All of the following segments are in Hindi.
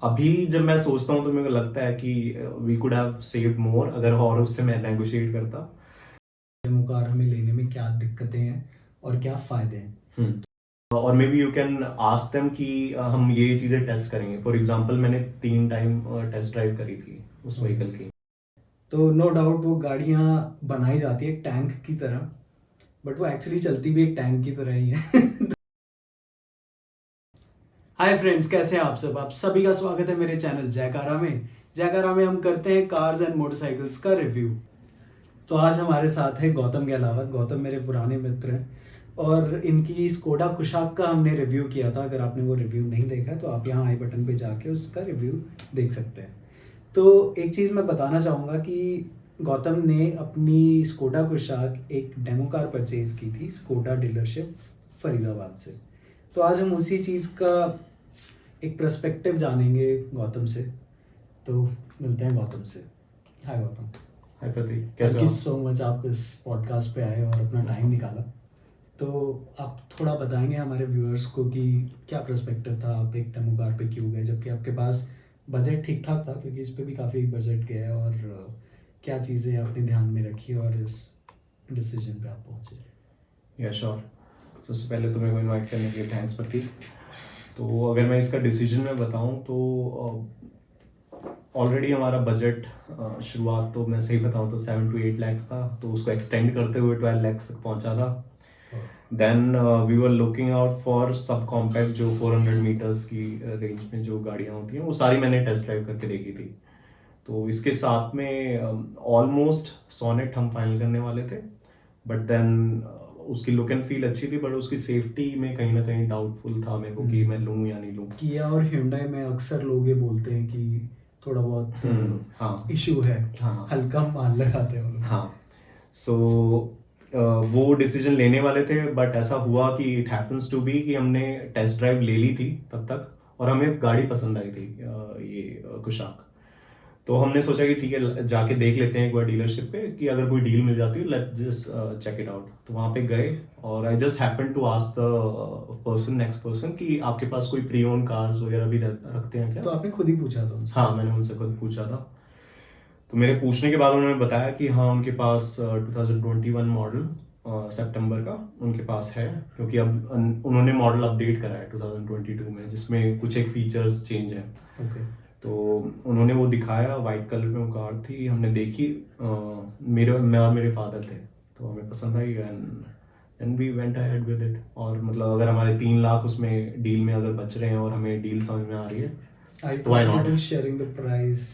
अभी जब मैं सोचता हूँ तो मेरे को लगता है कि we could have saved more अगर और उससे मैं नेगोशिएट करता। डेमो कार हमें लेने में क्या दिक्कतें हैं और क्या फ़ायदे हैं। और may be you can ask them कि हम ये चीज़ें टेस्ट करेंगे। फॉर एग्जांपल मैंने 3 टाइम टेस्ट ड्राइव करी थी उस व्हीकल की। तो नो डाउट वो गाड़ियाँ बनाई जाती है टैंक की तरह, बट वो एक्चुअली चलती भी एक टैंक की तरह ही है। हाय फ्रेंड्स, कैसे हैं आप सब? आप सभी का स्वागत है मेरे चैनल जयकारा में। जयकारा में हम करते हैं कार्स एंड मोटरसाइकिल्स का रिव्यू। तो आज हमारे साथ है गौतम गहलावत। गौतम मेरे पुराने मित्र हैं और इनकी स्कोडा कुशाक का हमने रिव्यू किया था। अगर आपने वो रिव्यू नहीं देखा है तो आप यहाँ आई बटन पे जाके उसका रिव्यू देख सकते हैं। तो एक चीज़ मैं बताना चाहूँगा कि गौतम ने अपनी स्कोडा कुशाक एक डेमो कार परचेज़ की थी स्कोडा डीलरशिप फरीदाबाद से। तो आज हम उसी चीज़ का एक पर्सपेक्टिव जानेंगे गौतम से। तो मिलते हैं गौतम से। हाय गौतम। हाय प्रतीक, थैंक कैसे यू हो? सो मच, आप इस पॉडकास्ट पे आए और अपना टाइम निकाला। तो आप थोड़ा बताएंगे हमारे व्यूअर्स को कि क्या पर्सपेक्टिव था, आप एक डेमो कार पे क्यों गए जबकि आपके पास बजट ठीक ठाक था, क्योंकि इस पे भी काफ़ी बजट गया है, और क्या चीज़ें आपने ध्यान में रखी और इस डिसीजन पे आप पहुँचे। या श्योर। सबसे पहले तो मेरे को इनवाइट करने के लिए थैंक्स प्रतीक। तो अगर मैं इसका डिसीजन में बताऊं तो ऑलरेडी हमारा बजट शुरुआत तो मैं सही बताऊं तो 7 to 8 लैक्स था, तो उसको एक्सटेंड करते हुए 12 लैक्स तक पहुंचा था। Then we were looking out for subcompact जो 400 मीटर्स की रेंज में जो गाड़ियां होती हैं वो सारी मैंने टेस्ट ड्राइव करके देखी थी। तो इसके साथ में ऑलमोस्ट सोनेट हम फाइनल करने वाले थे, बट देन उसकी लुक एंड फील अच्छी थी, बट उसकी सेफ्टी में कहीं ना कहीं डाउटफुल था मेरे को कि मैं लूँ या नहीं लूँ। किया और Hyundai में अक्सर लोग ये बोलते हैं कि थोड़ा बहुत हाँ इशू है, हाँ हल्का माल लगाते हैं वो लोग। हाँ। सो वो डिसीजन लेने वाले थे, बट ऐसा हुआ कि इट हैपेंस टू बी कि हमने टेस्ट ड्राइव ले ली थी तब तक, और हमें गाड़ी पसंद आई थी ये कुशाक। तो हमने सोचा कि ठीक है जाके देख लेते हैं एक बार डीलरशिप पे कि अगर कोई डील मिल जाती है, let just check it out. तो वहाँ पे गए और I just happen to ask the person next person कि आपके पास कोई प्री ओन कार्स वगैरह भी रखते हैं क्या? तो आपने खुद ही पूछा था उनसे? हाँ, मैंने उनसे खुद पूछा था। तो मेरे पूछने के बाद उन्होंने बताया कि हाँ उनके पास 2021 मॉडल सितंबर का उनके पास है, क्योंकि अब उन्होंने मॉडल अपडेट करा है 2022 में, जिसमें कुछ एक फीचर्स चेंज है। ओके। तो उन्होंने वो दिखाया, वाइट कलर में वो कार थी, हमने देखी। मैं और मेरे फादर थे, तो हमें पसंद आई and we went ahead with it. और मतलब अगर हमारे 3 लाख उसमें डील में अगर बच रहे हैं और हमें डील समझ में आ रही है तो why not. Sharing the price?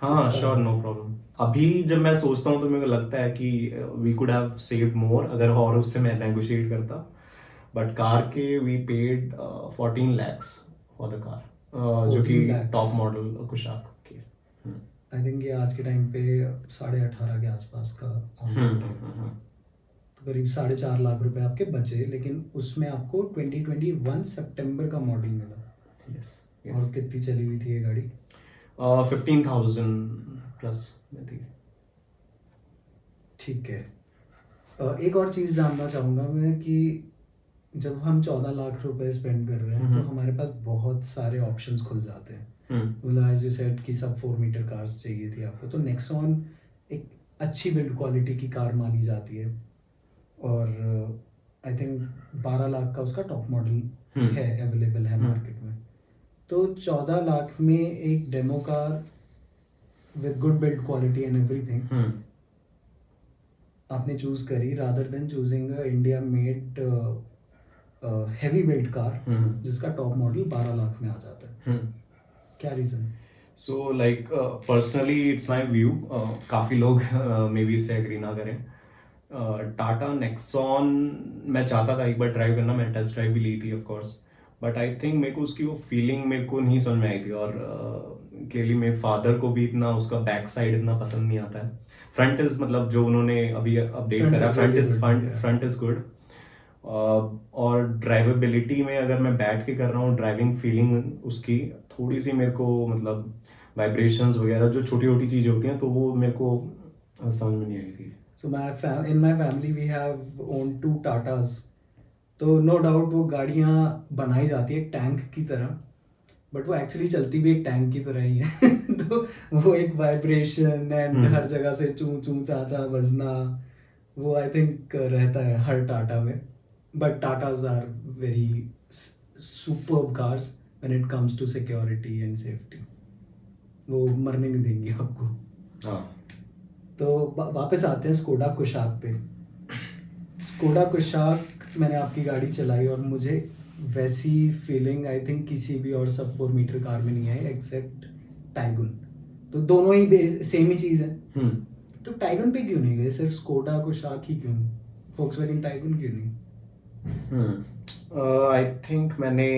हाँ श्योर, नो प्रॉब्लम। अभी जब मैं सोचता हूँ तो मेरे को लगता है कि we could have saved more अगर और उससे मैं नेगोशिएट करता। बट कार के we paid 14 lakhs for the car, जो कि 14 lakhs? टॉप मॉडल कुशाक की। आई थिंक ये आज के टाइम पे 18.5 के आसपास का ऑनरोड है। तो करीब 4.5 लाख रुपए आपके बचे, लेकिन उसमें आपको 2021 सितंबर का मॉडल मिला। यस और कितनी चली हुई थी ये गाड़ी? 15,000 प्लस में थी। ठीक है। एक और चीज़ जानना चाहूँगा मैं कि जब हम 14 लाख रुपए स्पेंड कर रहे हैं तो हमारे पास बहुत सारे ऑप्शंस खुल जाते हैं। मतलब एज यू सेड कि सब 4 मीटर कार्स चाहिए थी आपको, तो नेक्सॉन एक अच्छी बिल्ड क्वालिटी की कार मानी जाती है, और आई थिंक 12 लाख का उसका टॉप मॉडल है, अवेलेबल है मार्केट में। तो 14 लाख में एक demo car with good build quality and everything आपने चूज करी, rather than choosing India made heavy build car जिसका टॉप मॉडल 12 लाख में आ जाता है। क्या reason? So like personally it's my view, काफ़ी लोग मे बी इससे एग्री ना करें। टाटा नेक्सॉन मैं चाहता था एक बार ड्राइव करना, मैंने टेस्ट ड्राइव भी ली थी of course, but I think मेरे को उसकी वो फीलिंग मेरे को नहीं समझ में आई थी। और क्लियरली मेरे फादर को भी इतना उसका बैक साइड इतना पसंद नहीं आता है। फ्रंट इज मतलब जो उन्होंने अभी अपडेट करा, फ्रंट इज गुड। और ड्राइवेबिलिटी में अगर मैं बैठ के कर रहा हूँ, ड्राइविंग फीलिंग उसकी थोड़ी सी मेरे को मतलब वाइब्रेशंस वगैरह जो छोटी छोटी चीज़ें होती हैं तो वो मेरे को समझ में नहीं आई थी। So in my family we have owned 2 Tatas. तो नो डाउट वो गाड़ियाँ बनाई जाती है टैंक की तरह, बट वो एक्चुअली चलती भी एक टैंक की तरह ही है तो वो एक वाइब्रेशन एंड हर जगह से चूं चूं चा चा बजना, वो आई थिंक रहता है हर टाटा में. But Tatas are very superb cars when it comes to security and safety. वो मरने नहीं देंगे आपको. हाँ. तो वापस आते हैं स्कोडा कुशाक पे. स्कोडा कुशाक मैंने आपकी गाड़ी चलाई और मुझे वैसी फीलिंग आई थिंक किसी भी और सब 4 मीटर कार में नहीं है एक्सेप्ट टाइगुन. तो दोनों ही सेम ही चीज़ है. तो टाइगन पे क्यों नहीं गए, सिर्फ स्कोडा कुशाक ही क्यों, फोक्सवैगन टाइगन क्यों नहीं? आई थिंक मैंने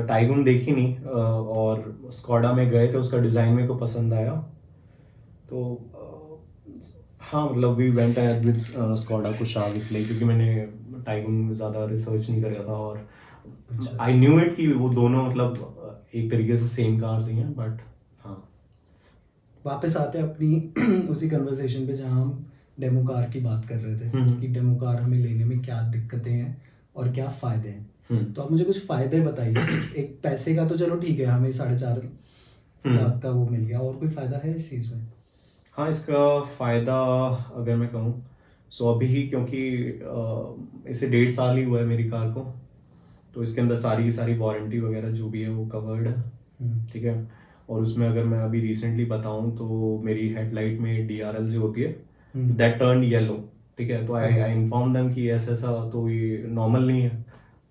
टाइगुन देखी नहीं, और स्कॉडा में गए थे, उसका डिज़ाइन मेरे को पसंद आया. तो हाँ, मतलब we went ahead with Skoda Kushaq इसलिए क्योंकि मैंने टाइगुन में ज़्यादा रिसर्च नहीं करा था, और आई न्यू इट कि वो दोनों मतलब एक तरीके से सेम कार्स ही हैं. बट हाँ, वापस आते हैं अपनी उसी कन्वर्सेशन पे जहाँ हम डेमो कार की बात कर रहे थे कि डेमो कार हमें लेने में क्या दिक्कतें हैं और क्या फ़ायदे हैं. तो आप मुझे कुछ फ़ायदे बताइए. एक पैसे का तो चलो ठीक है, हमें 4.5 लाख का वो मिल गया, और कोई फ़ायदा है इस चीज़ में? हाँ, इसका फ़ायदा अगर मैं कहूँ सो अभी ही, क्योंकि इसे 1.5 साल ही हुआ है मेरी कार को, तो इसके अंदर सारी की सारी वारंटी वगैरह जो भी है वो कवर्ड है. ठीक है. और उसमें अगर मैं अभी रिसेंटली बताऊँ तो मेरी हेडलाइट में DRL जो होती है दैट टर्न येलो. ठीक है. तो आई इन्फॉर्म देम कि ऐसा ऐसा, तो ये नॉर्मल नहीं है.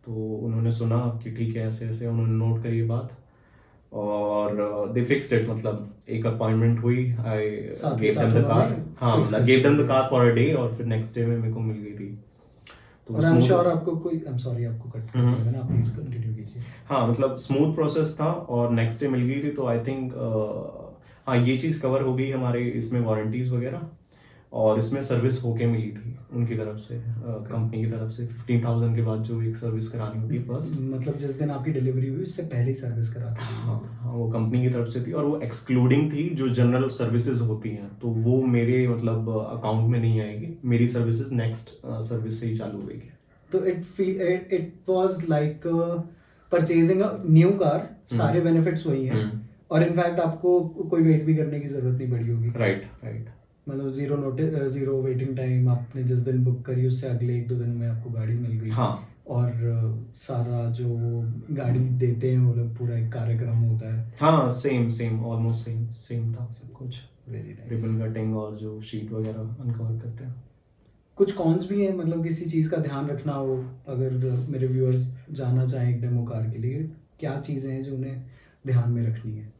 तो उन्होंने सुना कि ठीक है ऐसे ऐसे, उन्होंने नोट करी ये बात और दे फिक्स्ड इट. मतलब एक अपॉइंटमेंट हुई, I gave them the car. हाँ, मतलब gave them the car for a day, और फिर नेक्स्ट डे में मेरे को मिल गई थी. तो और आई एम श्योर आपको कोई, आई एम सॉरी आपको कट कर दिया मैंने, आप प्लीज कंटिन्यू कीजिए. हाँ, मतलब स्मूथ प्रोसेस था और नेक्स्ट डे मिल गई थी. तो आई थिंक हाँ, ये चीज़ कवर हो गई हमारे इसमें वारंटीज़ वगैरह, और इसमें सर्विस होके मिली थी उनकी तरफ से, कंपनी की तरफ से 15,000 के बाद जो एक सर्विस करानी होती है फर्स्ट. मतलब जिस दिन आपकी डिलीवरी हुई उससे पहले ही सर्विस करा दी. हाँ हाँ, वो कंपनी की तरफ से थी, और वो एक्सक्लूडिंग थी जो जनरल सर्विसेज होती हैं. तो वो मेरे मतलब अकाउंट में नहीं आएगी. मेरी सर्विसेज नेक्स्ट सर्विस से ही चालू होगी. तो it was like purchasing a new car. सारे बेनिफिट्स वही हैं, और इनफैक्ट आपको कोई वेट भी करने की जरूरत नहीं पड़ी होगी. Right right. मतलब जीरो वेटिंग टाइम. आपने जिस दिन बुक करी उससे अगले 1-2 दिन में आपको गाड़ी मिल गई. हाँ. और सारा जो वो गाड़ी देते हैं वो लोग, पूरा एक कार्यक्रम होता है. हाँ, सेम ऑलमोस्ट सेम था सब कुछ. Very nice. रिबन कटिंग और जो शीट वगैरह अनकवर करते हैं. कुछ कॉन्स भी हैं, मतलब किसी चीज़ का ध्यान रखना हो, अगर मेरे व्यूअर्स जाना चाहें एक डेमो कार के लिए, क्या चीज़ें हैं जो उन्हें ध्यान में रखनी है?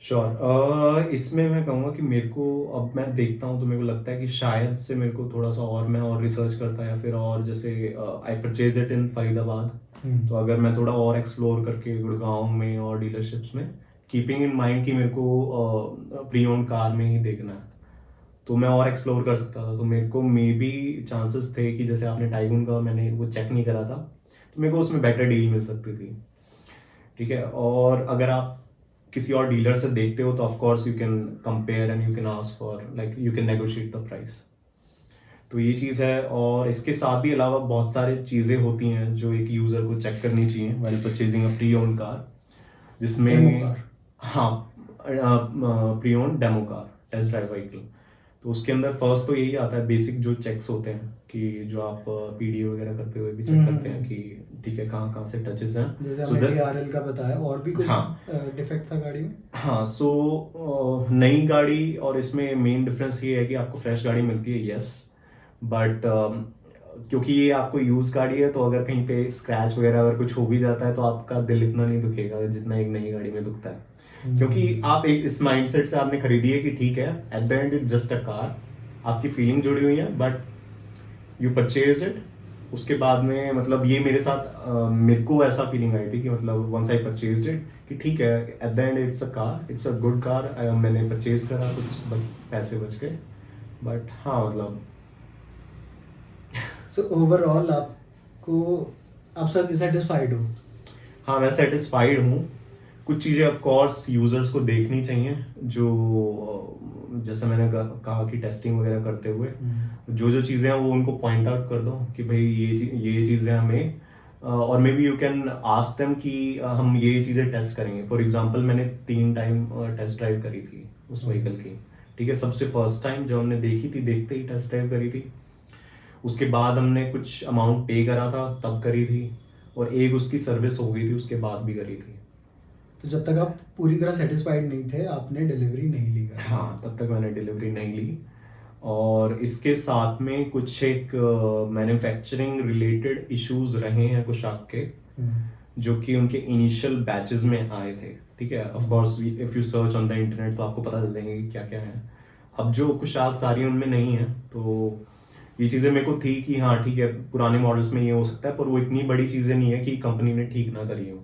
श्योर. इसमें मैं कहूँगा कि मेरे को, अब मैं देखता हूँ तो मेरे को लगता है कि शायद से मेरे को थोड़ा सा और मैं और रिसर्च करता, या फिर और जैसे I purchase it in Faridabad. तो अगर मैं थोड़ा और एक्सप्लोर करके गुड़गांव में और डीलरशिप्स में, कीपिंग इन माइंड कि मेरे को प्री ओन्ड कार में ही देखना है, तो मैं और एक्सप्लोर कर सकता था. तो मेरे को मे बी चांसेस थे कि जैसे आपने टाइगुन का मैंने वो चेक नहीं करा था, तो मेरे को उसमें बेटर डील मिल सकती थी. ठीक है. और अगर आप किसी और डीलर से देखते हो तो of course you can compare and you can ask for, like you can negotiate the price. तो ये चीज़ है. और इसके साथ भी अलावा बहुत सारी चीज़ें होती हैं जो एक यूज़र को चेक करनी चाहिए while purchasing a pre owned car, जिसमें हाँ, pre owned demo car, test drive vehicle. तो उसके अंदर फर्स्ट तो यही आता है, बेसिक जो चेक्स होते हैं कि जो आप पीडी वगैरह करते हुए भी चेक करते हैं कि ठीक है कहाँ कहाँ से टचेस हैं. जैसे आपने DRL का बताया, और भी कुछ डिफेक्ट था गाड़ी में? हाँ. सो नई गाड़ी और इसमें मेन डिफरेंस ये है कि आपको फ्रेश गाड़ी मिलती है, यस, बट क्योंकि ये आपको यूज़ गाड़ी है, तो अगर कहीं पे स्क्रैच वगैरह अगर कुछ हो भी जाता है तो आपका दिल इतना नहीं दुखेगा जितना एक नई गाड़ी में दुखता है. क्योंकि आप एक इस माइंडसेट से आपने खरीदी है कि ठीक है at the end it's just a car, आपकी फीलिंग जुड़ी हुई है, बट यू परचेज इट. उसके बाद में मतलब ये मेरे साथ मेरे को ऐसा फीलिंग आई थी कि मतलब वंस आई परचेज्ड इट कि ठीक है at the end it's a car, it's a good car. मैंने परचेज करा, कुछ पैसे बच गए, बट हाँ मतलब. सो ओवरऑल आप सब सेटिस्फाइड हो? हाँ, मैं सेटिस्फाइड हूँ. कुछ चीज़ें ऑफ कोर्स यूज़र्स को देखनी चाहिए, जो जैसे मैंने कहा कि टेस्टिंग वगैरह करते हुए जो चीज़ें हैं वो उनको पॉइंट आउट कर दो कि भाई ये चीज़ें हमें और may be you can ask them कि हम ये चीज़ें टेस्ट करेंगे। फॉर एग्जांपल मैंने 3 टाइम टेस्ट ड्राइव करी थी उस व्हीकल की, ठीक है। सबसे फर्स्ट टाइम जब हमने देखी थी, देखते ही टेस्ट ड्राइव करी थी। उसके बाद हमने कुछ अमाउंट पे करा था तब करी थी, और एक उसकी सर्विस हो गई थी उसके बाद भी करी थी। तो जब तक आप पूरी तरह सेटिस्फाइड नहीं थे आपने डिलीवरी नहीं ली गाड़ी? हाँ, तब तक मैंने डिलीवरी नहीं ली। और इसके साथ में कुछ एक मैन्युफैक्चरिंग रिलेटेड इश्यूज रहे हैं कुछ आपके, जो कि उनके इनिशियल बैचेस में आए थे, ठीक है। Of course if you search on the internet तो आपको पता चल जाएंगे कि क्या क्या है। अब जो कुछ आग सारी उनमें नहीं है, तो ये चीज़ें मेरे को थी कि हाँ ठीक है, पुराने मॉडल्स में ये हो सकता है, पर वो इतनी बड़ी चीज़ें नहीं है कि कंपनी ने ठीक ना करी हो,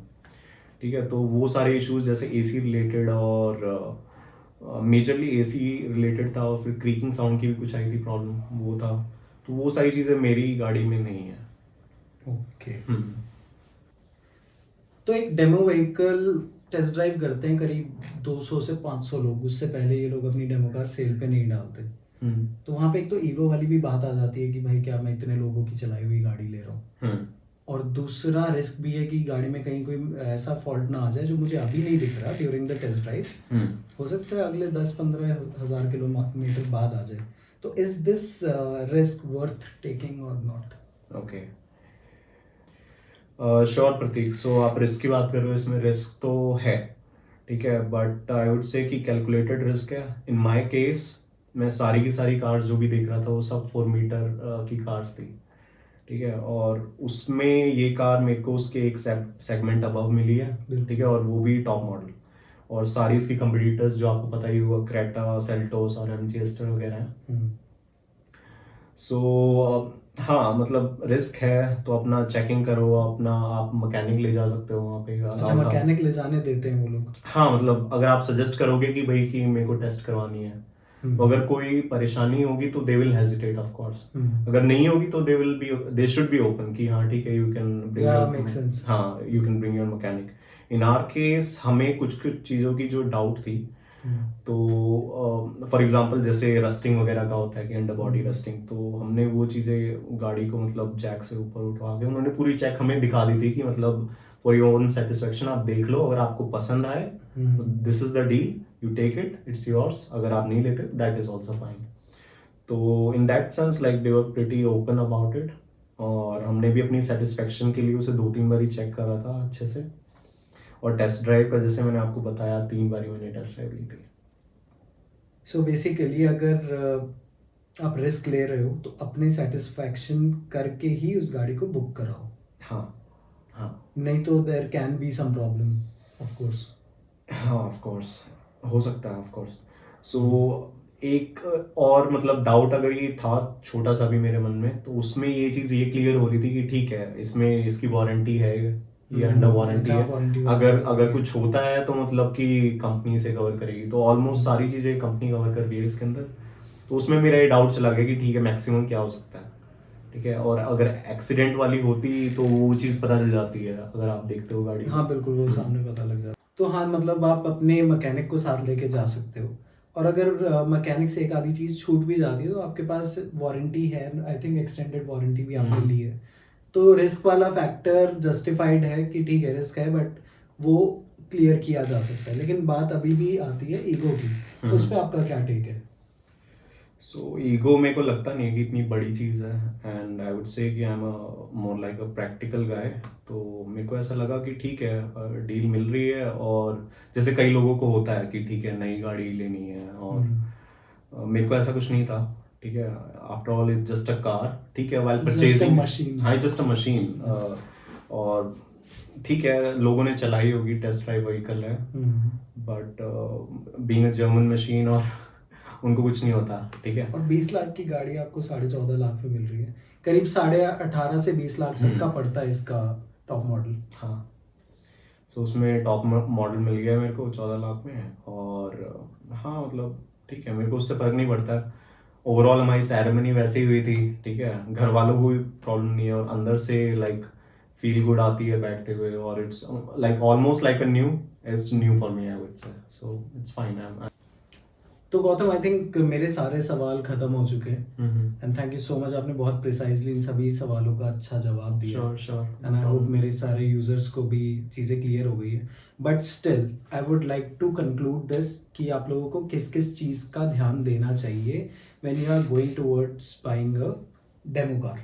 ठीक है। तो वो सारे इश्यूज जैसे एसी रिलेटेड और मेजरली एसी रिलेटेड था, और फिर क्रीकिंग साउंड की भी कुछ आई थी प्रॉब्लम, वो था। तो वो सारी चीज़ें मेरी गाड़ी में नहीं है। ओके। तो एक डेमो व्हीकल टेस्ट ड्राइव करते हैं करीब 200 से 500 लोग, उससे पहले ये लोग अपनी डेमो कार सेल पे नहीं डालते। तो वहाँ पे एक तो ईगो वाली भी बात आ जाती है कि भाई क्या मैं इतने लोगों की चलाई हुई गाड़ी ले रहा हूँ, और दूसरा रिस्क भी है कि गाड़ी में कहीं कोई ऐसा फॉल्ट ना आ जाए जो मुझे अभी नहीं दिख रहा ड्यूरिंग द टेस्ट ड्राइव, हो सकता है अगले 10-15 हज़ार किलोमीटर बाद आ जाए। तो is this risk worth taking और नॉट? ओके, श्योर प्रतीक। सो आप रिस्क की बात कर रहे हो, इसमें रिस्क तो है, ठीक है, बट आई वुड से कि कैलकुलेटेड रिस्क है। इन माय केस मैं सारी की सारी कार्स जो भी देख रहा था वो सब 4 मीटर की कार्स थी, ठीक है। और उसमें ये कार मेरे को उसके एक सेगमेंट अबव मिली है, ठीक है, और वो भी टॉप मॉडल। और सारी इसकी कंपटीटर्स जो आपको पता ही होगा, क्रेटा, सेल्टोस और एमजी एस्टर वगैरह हैं। सो हाँ, मतलब रिस्क है तो अपना चेकिंग करो, अपना आप मैकेनिक ले जा सकते हो वहाँ पे। अच्छा, मैकेनिक ले जाने देते हैं वो लोग? हाँ, मतलब अगर आप सजेस्ट करोगे कि भाई कि मेरे को टेस्ट करवानी है, तो अगर कोई परेशानी होगी तो they will hesitate of course. अगर नहीं होगी तो दे शुड बी ओपन कि हाँ ठीक है, यू कैन ब्रिंग हाँ, you can bring your mechanic. In our case हमें कुछ कुछ चीज़ों की जो डाउट थी, तो फॉर एग्जांपल जैसे रस्टिंग वगैरह का होता है कि अंडर बॉडी रस्टिंग, तो हमने वो चीज़ें गाड़ी को मतलब जैक से ऊपर उठवा के उन्होंने पूरी चेक हमें दिखा दी थी कि मतलब फॉर योर ओन सेटिस्फेक्शन आप देख लो, अगर आपको पसंद आए this is the deal, you take it, it's yours. अगर आप नहीं लेते दैट इज ऑल्सो फाइन। तो in that sense like they were pretty open about it, और हमने भी अपनी सेटिस्फेक्शन के लिए उसे 2-3 बार चेक करा था अच्छे से। और टेस्ट ड्राइव का जैसे मैंने आपको बताया 3 बार मैंने टेस्ट ड्राइव ली थी। सो बेसिकली अगर आप रिस्क ले रहे हो तो अपने सेटिस्फैक्शन करके ही उस गाड़ी को बुक कराओ। हाँ हाँ, नहीं तो there can be some problem of course. हाँ ऑफ कोर्स हो सकता है, ऑफ कोर्स। सो एक और मतलब डाउट अगर ये था छोटा सा भी मेरे मन में, तो उसमें ये चीज़ ये क्लियर हो रही थी कि ठीक है इसमें इसकी वारंटी है, ये अंडर वारंटी है। अगर कुछ होता है तो मतलब कि कंपनी से कवर करेगी, तो ऑलमोस्ट सारी चीज़ें कंपनी कवर कर रही है इसके अंदर। तो उसमें मेरा ये डाउट चला गया कि ठीक है मैक्सिमम क्या हो सकता है, ठीक है। और अगर एक्सीडेंट वाली होती तो वो चीज़ पता चल जाती है अगर आप देखते हो गाड़ी। हाँ बिल्कुल, वो सामने पता लग जाता है। तो हाँ, मतलब आप अपने मैकेनिक को साथ लेके जा सकते हो, और अगर मैकेनिक से एक आधी चीज़ छूट भी जाती है तो आपके पास वारंटी है, आई थिंक एक्सटेंडेड वारंटी भी आपने ली है। तो रिस्क वाला फैक्टर जस्टिफाइड है कि ठीक है रिस्क है, बट वो क्लियर किया जा सकता है। लेकिन बात अभी भी आती है ईगो की, उस पर आपका क्या टेक है? सो ईगो मेरे को लगता नहीं है कि इतनी बड़ी चीज़ है, and I would say that I am more like a practical guy. तो मेरे को ऐसा लगा कि ठीक है डील मिल रही है, और जैसे कई लोगों को होता है कि ठीक है नई गाड़ी लेनी है, और मेरे को ऐसा कुछ नहीं था, ठीक है। After all it's just a car, ठीक है, व्हाइल परचेजिंग, हाँ जस्ट अ मशीन। और ठीक है लोगों ने चलाई होगी, टेस्ट ड्राइव व्हीकल है, but being a German machine और उनको कुछ नहीं होता, ठीक है। और 20 लाख की गाड़ी आपको 14.5 लाख में मिल रही है, करीब 18.5 से 20 लाख तक का पड़ता है इसका टॉप मॉडल। हाँ, सो उसमें टॉप मॉडल मिल गया मेरे को 14 लाख में, और हाँ मतलब ठीक है, मेरे को उससे फ़र्क नहीं पड़ता। ओवरऑल हमारी सेरेमनी वैसे ही हुई थी, ठीक है, घर वालों को भी प्रॉब्लम नहीं है, और अंदर से लाइक फील गुड आती है बैठते हुए, और it's like almost like a new, it's new for me I would से, सो इट्स फाइन। तो गौतम आई थिंक मेरे सारे सवाल खत्म हो चुके हैं and thank you so much, आपने बहुत प्रिसाइजली इन सभी सवालों का अच्छा जवाब दिया sure sure and I hope मेरे सारे यूजर्स को भी चीज़ें क्लियर हो गई है. But still I would like to conclude this कि आप लोगों को किस किस चीज़ का ध्यान देना चाहिए when you are going towards buying a demo car.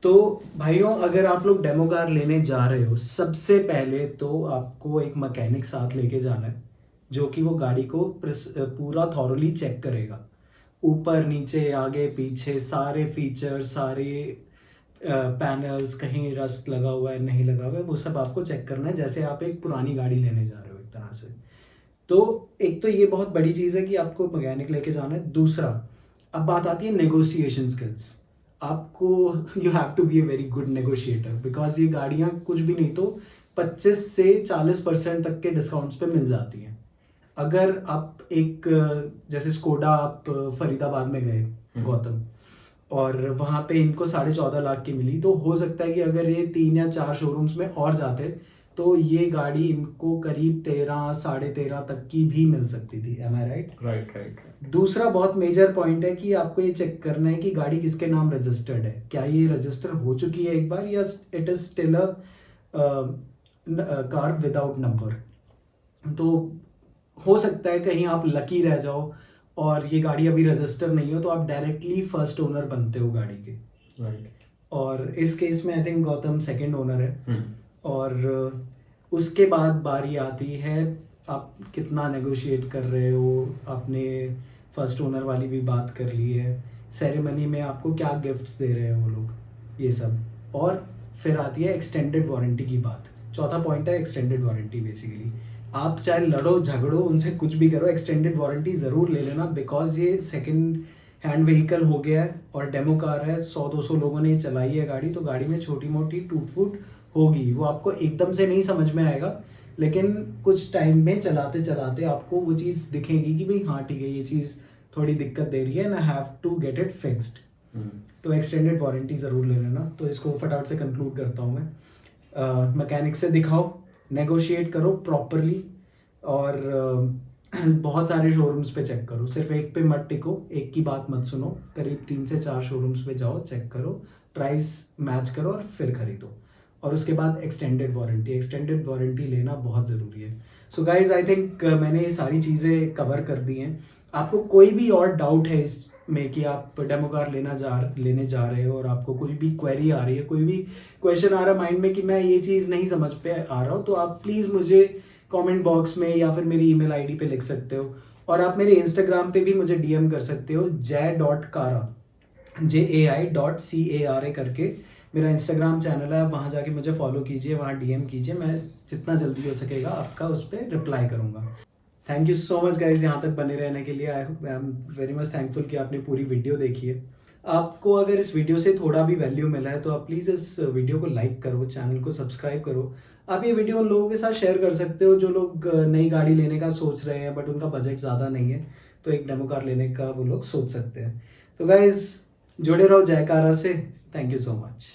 तो भाइयों, अगर आप लोग डेमो कार लेने जा रहे हो, सबसे पहले तो आपको एक मैकेनिक साथ लेके जाना है जो कि वो गाड़ी को पूरा थॉरली चेक करेगा, ऊपर नीचे आगे पीछे सारे फीचर्स, सारे पैनल्स, कहीं रस्ट लगा हुआ है नहीं लगा हुआ है, वो सब आपको चेक करना है जैसे आप एक पुरानी गाड़ी लेने जा रहे हो एक तरह से. तो एक तो ये बहुत बड़ी चीज़ है कि आपको मैकेनिक लेके जाना है. दूसरा, अब बात आती है नेगोशिएशन स्किल्स. आपको you have to be a very good negotiator because ये गाड़ियाँ कुछ भी नहीं तो 25 से 40% तक के डिस्काउंट्स पे मिल जाती हैं. अगर आप एक जैसे स्कोडा, आप फरीदाबाद में गए गौतम, और वहाँ पे इनको 14.5 लाख की मिली, तो हो सकता है कि अगर ये 3 या 4 शोरूम्स में और जाते तो ये गाड़ी इनको करीब 13, 13.5 तक की भी मिल सकती थी. एम आई राइट? राइट. दूसरा बहुत मेजर पॉइंट है कि आपको ये चेक करना है कि गाड़ी किसके नाम रजिस्टर्ड है. क्या ये रजिस्टर हो चुकी है एक बार, या it is still a car without number. तो हो सकता है कहीं आप लकी रह जाओ और ये गाड़ी अभी रजिस्टर नहीं हो, तो आप डायरेक्टली फर्स्ट ओनर बनते हो गाड़ी के. राइट. और इस केस में I think Gautam second owner है. और उसके बाद बारी आती है आप कितना नेगोशिएट कर रहे हो. आपने फर्स्ट ओनर वाली भी बात कर ली है. सेरेमनी में आपको क्या गिफ्ट्स दे रहे हैं वो लोग, ये सब. और फिर आती है एक्सटेंडेड वारंटी की बात. चौथा पॉइंट है एक्सटेंडेड वारंटी. बेसिकली आप चाहे लड़ो झगड़ो उनसे कुछ भी करो, एक्सटेंडेड वारंटी ज़रूर ले लेना बिकॉज ये सेकंड हैंड व्हीकल हो गया है और डेमो कार है. 100-200 लोगों ने चलाई है गाड़ी, तो गाड़ी में छोटी मोटी टूट फूट होगी. वो आपको एकदम से नहीं समझ में आएगा, लेकिन कुछ टाइम में चलाते चलाते आपको वो चीज़ दिखेगी कि भाई हाँ ठीक है, ये चीज़ थोड़ी दिक्कत दे रही है and I have to get it fixed. तो एक्सटेंडेड वारंटी ज़रूर ले लेना. तो इसको फटाफट से कंक्लूड करता हूँ मैं. मैकेनिक से दिखाओ, नेगोशिएट करो प्रॉपरली, और बहुत सारे शोरूम्स पे चेक करो. सिर्फ एक पे मत टिको, एक की बात मत सुनो. करीब 3 से 4 शोरूम्स पे जाओ, चेक करो, प्राइस मैच करो और फिर खरीदो. और उसके बाद एक्सटेंडेड वारंटी लेना बहुत ज़रूरी है. सो गाइज आई थिंक मैंने ये सारी चीज़ें कवर कर दी हैं. आपको कोई भी और डाउट है इसमें कि आप डेमो कार लेने जा रहे हो और आपको कोई भी क्वेरी आ रही है, कोई भी क्वेश्चन आ रहा है माइंड में कि मैं ये चीज़ नहीं समझ पे आ रहा हूँ, तो आप प्लीज़ मुझे कमेंट बॉक्स में या फिर मेरी ईमेल आईडी पे लिख सकते हो. और आप मेरे इंस्टाग्राम पे भी मुझे डीएम कर सकते हो. jai.kara JAI.CARA करके मेरा इंस्टाग्राम चैनल है. आप वहाँ जाके मुझे फॉलो कीजिए, वहाँ डीएम कीजिए. मैं जितना जल्दी हो सकेगा आपका उस पर रिप्लाई करूँगा. Thank you so much guys यहाँ तक बने रहने के लिए. I am very much thankful कि आपने पूरी वीडियो देखी है. आपको अगर इस वीडियो से थोड़ा भी वैल्यू मिला है तो आप प्लीज़ इस वीडियो को लाइक करो, चैनल को सब्सक्राइब करो. आप ये वीडियो उन लोगों के साथ शेयर कर सकते हो जो लोग नई गाड़ी लेने का सोच रहे हैं बट उनका बजट ज़्यादा नहीं है, तो एक डेमो कार लेने का वो लोग सोच सकते हैं. तो गाइज जुड़े रहो जयकारा से. Thank you so much.